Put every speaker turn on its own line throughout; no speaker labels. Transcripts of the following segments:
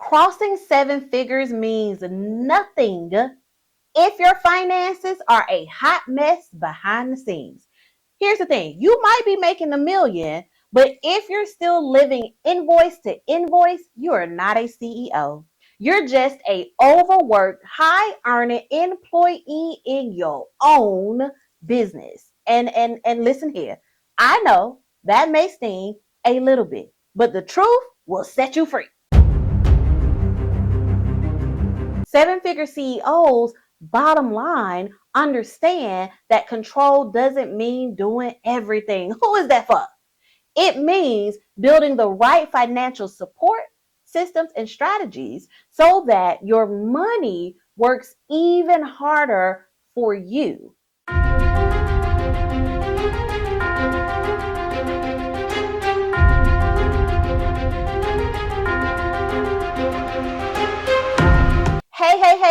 Crossing seven figures means nothing if your finances are a hot mess behind the scenes. Here's the thing, you might be making $1 million, but if you're still living invoice to invoice, you are not a CEO. You're just a overworked, high earning employee in your own business. And listen here, I know that may sting a little bit, but the truth will set you free. Seven-figure CEOs, bottom line, understand that control doesn't mean doing everything. Who is that for? It means building the right financial support systems and strategies so that your money works even harder for you.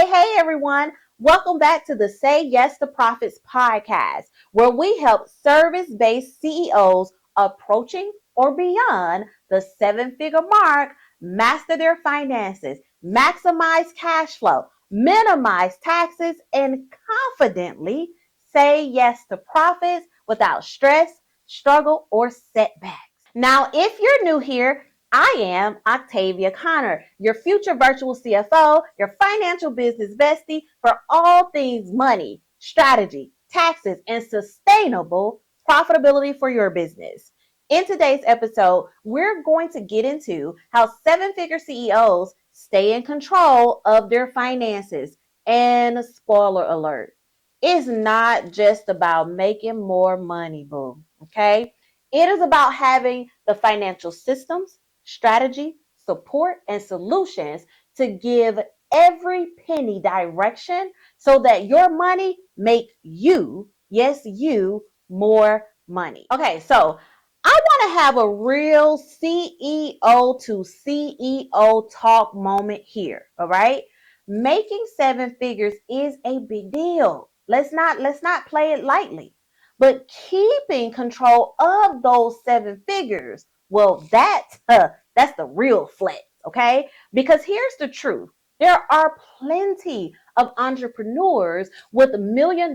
Hey, everyone. Welcome back to the Say Yes to Profits podcast, where we help service-based CEOs approaching or beyond the seven-figure mark master their finances, maximize cash flow, minimize taxes, and confidently say yes to profits without stress, struggle, or setbacks. Now, if you're new here, I am Octavia Conner, your future virtual CFO, your financial business bestie for all things money, strategy, taxes, and sustainable profitability for your business. In today's episode, we're going to get into how seven-figure CEOs stay in control of their finances. And spoiler alert, it's not just about making more money, boo, okay? It is about having the financial systems, strategy, support, and solutions to give every penny direction so that your money make you, yes, you, more money. Okay, so I want to have a real CEO to CEO talk moment here, all right? Making seven figures is a big deal. Let's not play it lightly. But keeping control of those seven figures, well, that's the real flex, okay? Because here's the truth. There are plenty of entrepreneurs with $1 million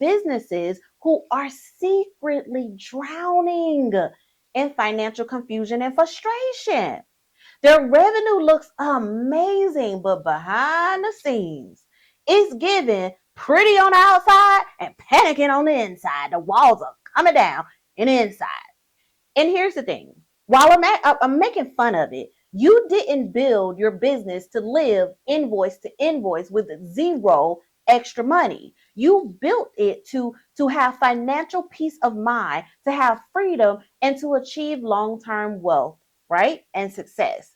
businesses who are secretly drowning in financial confusion and frustration. Their revenue looks amazing, but behind the scenes, it's giving pretty on the outside and panicking on the inside. The walls are coming down and inside. And here's the thing. While I'm making fun of it, you didn't build your business to live invoice to invoice with zero extra money. You built it to have financial peace of mind, to have freedom, and to achieve long-term wealth, right? And success.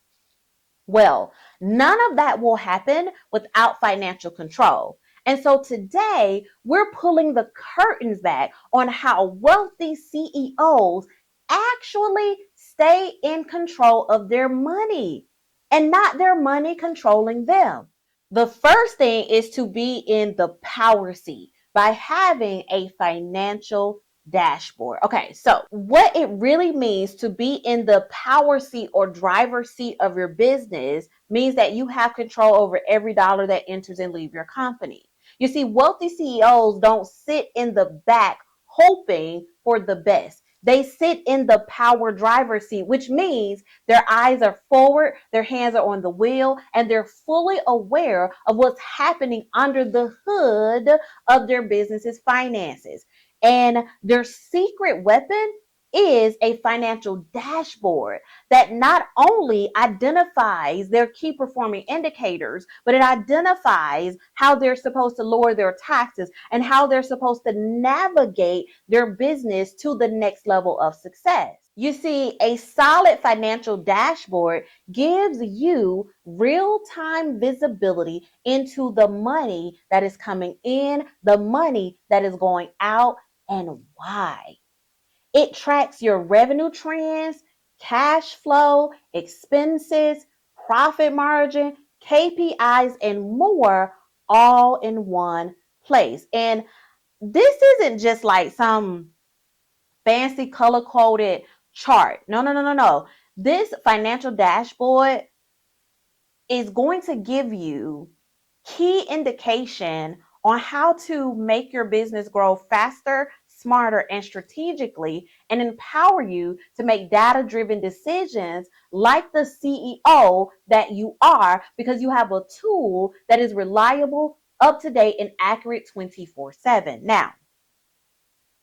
Well, none of that will happen without financial control. And so today we're pulling the curtains back on how wealthy CEOs actually stay in control of their money and not their money controlling them. The first thing is to be in the power seat by having a financial dashboard. Okay, so what it really means to be in the power seat or driver's seat of your business means that you have control over every dollar that enters and leaves your company. You see, wealthy CEOs don't sit in the back hoping for the best. They sit in the power driver's seat, which means their eyes are forward, their hands are on the wheel, and they're fully aware of what's happening under the hood of their business's finances. And their secret weapon is a financial dashboard that not only identifies their key performing indicators, but it identifies how they're supposed to lower their taxes and how they're supposed to navigate their business to the next level of success. You see, a solid financial dashboard gives you real-time visibility into the money that is coming in, the money that is going out, and why. It tracks your revenue trends, cash flow, expenses, profit margin, KPIs, and more all in one place. And this isn't just like some fancy color-coded chart. No. This financial dashboard is going to give you key indication on how to make your business grow faster, smarter, and strategically, and empower you to make data-driven decisions like the CEO that you are, because you have a tool that is reliable, up to date, and accurate 24/7. Now,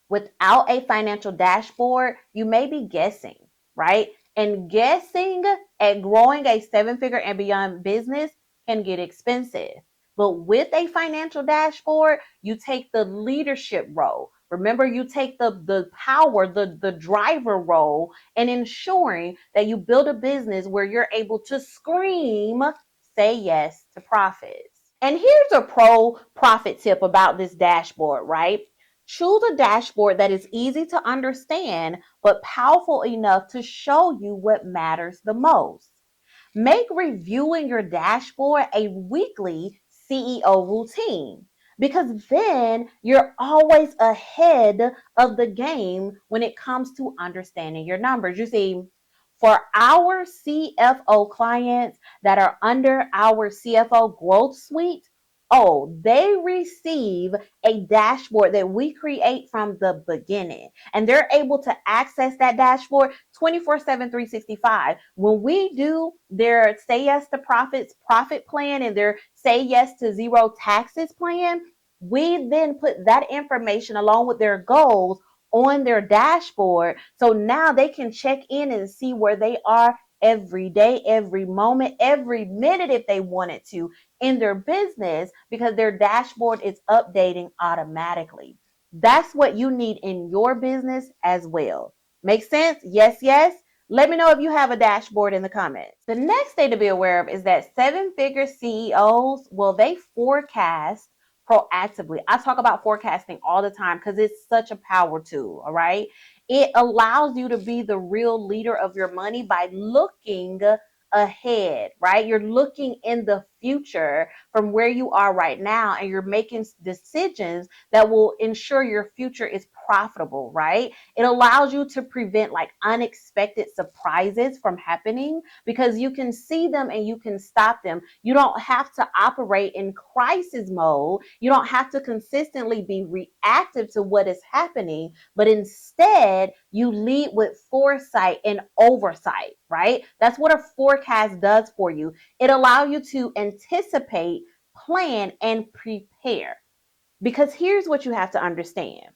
without a financial dashboard, you may be guessing, right? And guessing at growing a 7-figure and beyond business can get expensive. But with a financial dashboard, you take the leadership role. Remember, you take the power, the driver role, and ensuring that you build a business where you're able to scream, say yes to profits. And here's a pro profit tip about this dashboard, right? Choose a dashboard that is easy to understand but powerful enough to show you what matters the most. Make reviewing your dashboard a weekly CEO routine, because then you're always ahead of the game when it comes to understanding your numbers. You see, for our CFO clients that are under our CFO growth suite, oh, they receive a dashboard that we create from the beginning. And they're able to access that dashboard 24/7, 365. When we do their Say Yes to Profits profit plan and their Say Yes to Zero taxes plan, we then put that information along with their goals on their dashboard. So now they can check in and see where they are every day, every moment, every minute if they wanted to in their business, because their dashboard is updating automatically. That's what you need in your business as well. Make sense? Yes, yes. Let me know if you have a dashboard in the comments. The next thing to be aware of is that 7-figure CEOs, well, they forecast proactively. I talk about forecasting all the time because it's such a power tool, all right? It allows you to be the real leader of your money by looking ahead, right? You're looking in the future from where you are right now, and you're making decisions that will ensure your future is profitable, right? It allows you to prevent like unexpected surprises from happening because you can see them and you can stop them. You don't have to operate in crisis mode. You don't have to consistently be reactive to what is happening, but instead you lead with foresight and oversight, right? That's what a forecast does for you. It allows you to anticipate, plan, and prepare. Because here's what you have to understand.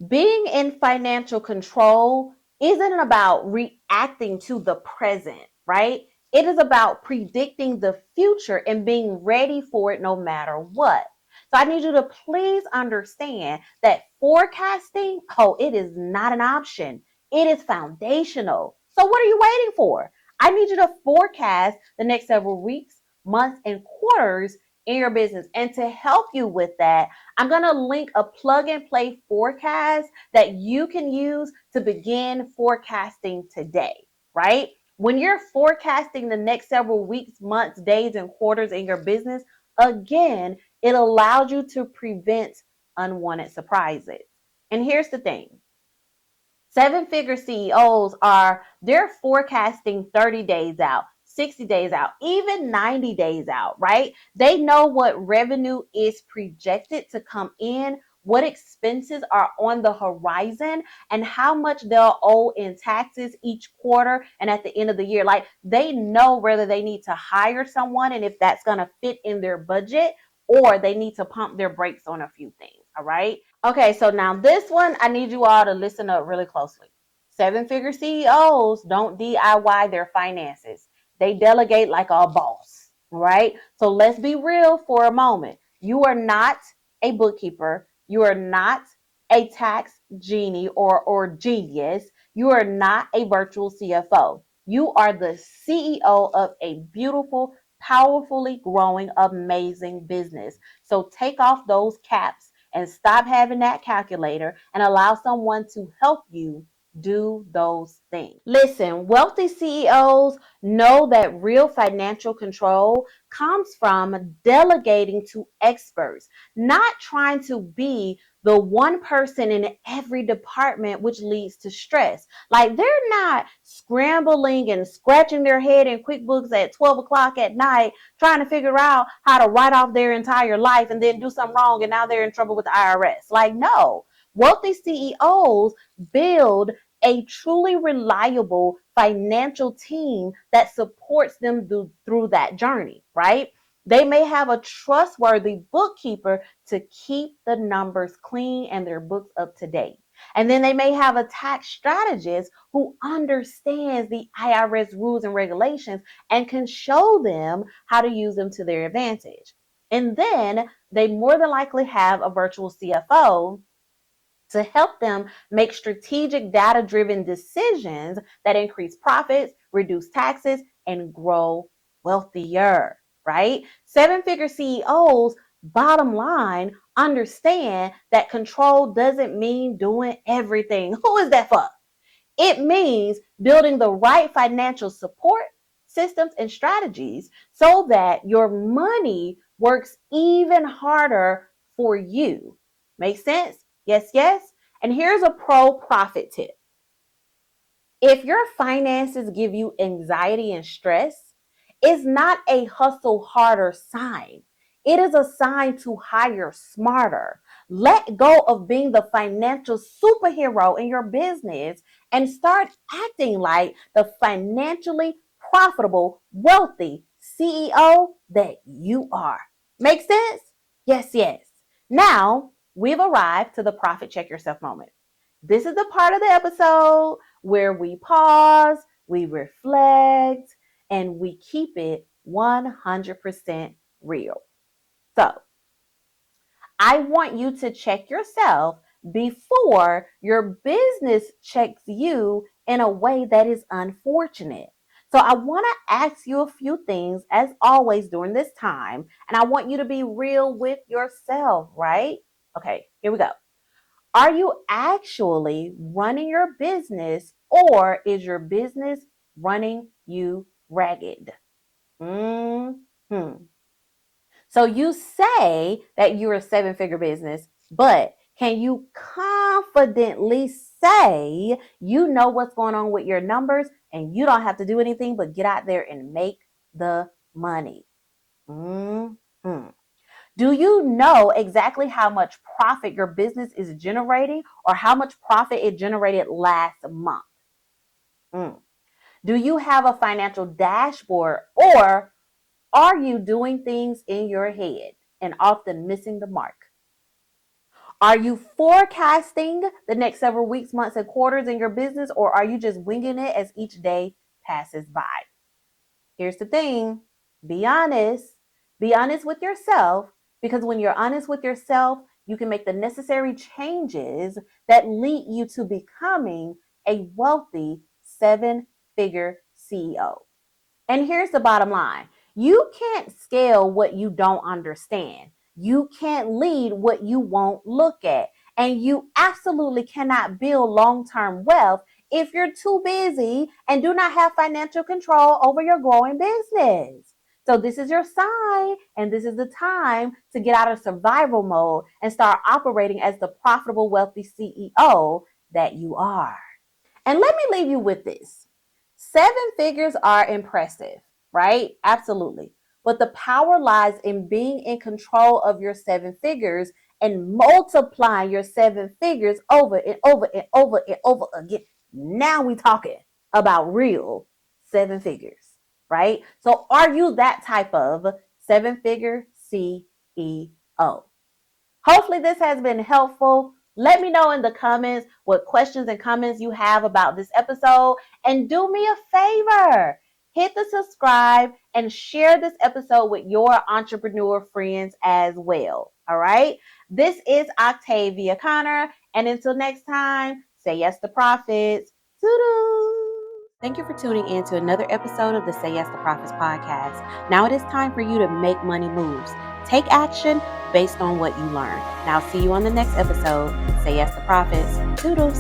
Being in financial control isn't about reacting to the present, right? It is about predicting the future and being ready for it no matter what. So I need you to please understand that forecasting, oh, it is not an option. It is foundational. So what are you waiting for? I need you to forecast the next several weeks, months, and quarters in your business. And to help you with that, I'm going to link a plug and play forecast that you can use to begin forecasting today, right? When you're forecasting the next several weeks, months, days, and quarters in your business, again, it allows you to prevent unwanted surprises. And here's the thing. 7-figure CEOs they're forecasting 30 days out, 60 days out, even 90 days out, right? They know what revenue is projected to come in, what expenses are on the horizon, and how much they'll owe in taxes each quarter and at the end of the year. Like, they know whether they need to hire someone and if that's going to fit in their budget, or they need to pump their brakes on a few things. All right. Okay, so now this one, I need you all to listen up really closely. 7-figure CEOs don't DIY their finances. They delegate like a boss, right? So let's be real for a moment. You are not a bookkeeper. You are not a tax genie or genius. You are not a virtual CFO. You are the CEO of a beautiful, powerfully growing, amazing business. So take off those caps and stop having that calculator and allow someone to help you do those things. Listen, wealthy CEOs know that real financial control comes from delegating to experts, not trying to be the one person in every department, which leads to stress. Like they're not scrambling and scratching their head in QuickBooks at 12 o'clock at night, trying to figure out how to write off their entire life and then do something wrong and now they're in trouble with the IRS. Like, no. Wealthy CEOs build a truly reliable financial team that supports them through that journey, right? They may have a trustworthy bookkeeper to keep the numbers clean and their books up to date. And then they may have a tax strategist who understands the IRS rules and regulations and can show them how to use them to their advantage. And then they more than likely have a virtual CFO to help them make strategic data-driven decisions that increase profits, reduce taxes, and grow wealthier, right? Seven-figure CEOs, bottom line, understand that control doesn't mean doing everything. Who is that for? It means building the right financial support systems and strategies so that your money works even harder for you. Make sense? Yes, yes. And here's a pro profit tip. If your finances give you anxiety and stress, it's not a hustle harder sign. It is a sign to hire smarter. Let go of being the financial superhero in your business and start acting like the financially profitable, wealthy CEO that you are. Make sense? Yes, yes. Now, we've arrived to the profit check yourself moment. This is the part of the episode where we pause, we reflect, and we keep it 100% real. So, I want you to check yourself before your business checks you in a way that is unfortunate. So I want to ask you a few things as always during this time, and I want you to be real with yourself, right? Okay, here we go. Are you actually running your business or is your business running you ragged? So you say that you're a seven-figure business, but can you confidently say you know what's going on with your numbers and you don't have to do anything but get out there and make the money? Do you know exactly how much profit your business is generating or how much profit it generated last month? Do you have a financial dashboard or are you doing things in your head and often missing the mark? Are you forecasting the next several weeks, months, and quarters in your business, or are you just winging it as each day passes by? Here's the thing. Be honest. Be honest with yourself, because when you're honest with yourself, you can make the necessary changes that lead you to becoming a wealthy seven-figure CEO. And here's the bottom line. You can't scale what you don't understand. You can't lead what you won't look at. And you absolutely cannot build long-term wealth if you're too busy and do not have financial control over your growing business. So this is your sign, and this is the time to get out of survival mode and start operating as the profitable, wealthy CEO that you are. And let me leave you with this. Seven figures are impressive, right? Absolutely. But the power lies in being in control of your seven figures and multiplying your seven figures over and over and over and over again. Now we're talking about real seven figures, right? So are you that type of seven-figure CEO? Hopefully this has been helpful. Let me know in the comments what questions and comments you have about this episode. And do me a favor, hit the subscribe and share this episode with your entrepreneur friends as well. All right. This is Octavia Conner. And until next time, say yes to profits. Toodles. Thank you for tuning in to another episode of the Say Yes to Profits podcast. Now it is time for you to make money moves. Take action based on what you learn. Now, see you on the next episode. Say yes to profits. Toodles.